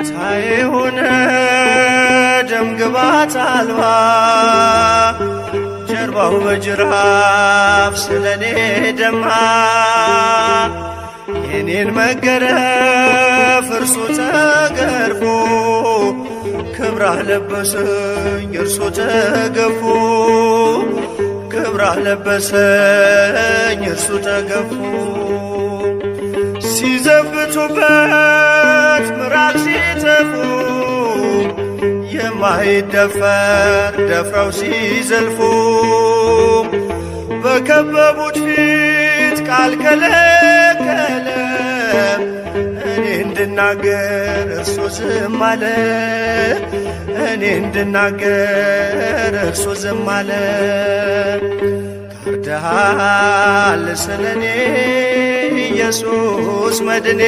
ታየሆነ ደምግባት አልባ ጀርባው በጅራፍ ስለኔ ደማ የኔን መገረፍ እርሱ ተገርፎ ክብራህ ለበሰኝ እርሱ ተገፎ ክብራህ ለበሰኝ እርሱ ተገፎ ሲዘብቱበት ምራቅ ሲተፉ የማይደፈር ደፍረው ሲዘልፉ በከበቡት ፊት ቃል ከለከለ እኔ እንድናገር እርሱ ዝም አለ እኔ እንድናገር እርሱ ዝም አለ ታርደሃል ስለኔ ኢየሱስ መድኔ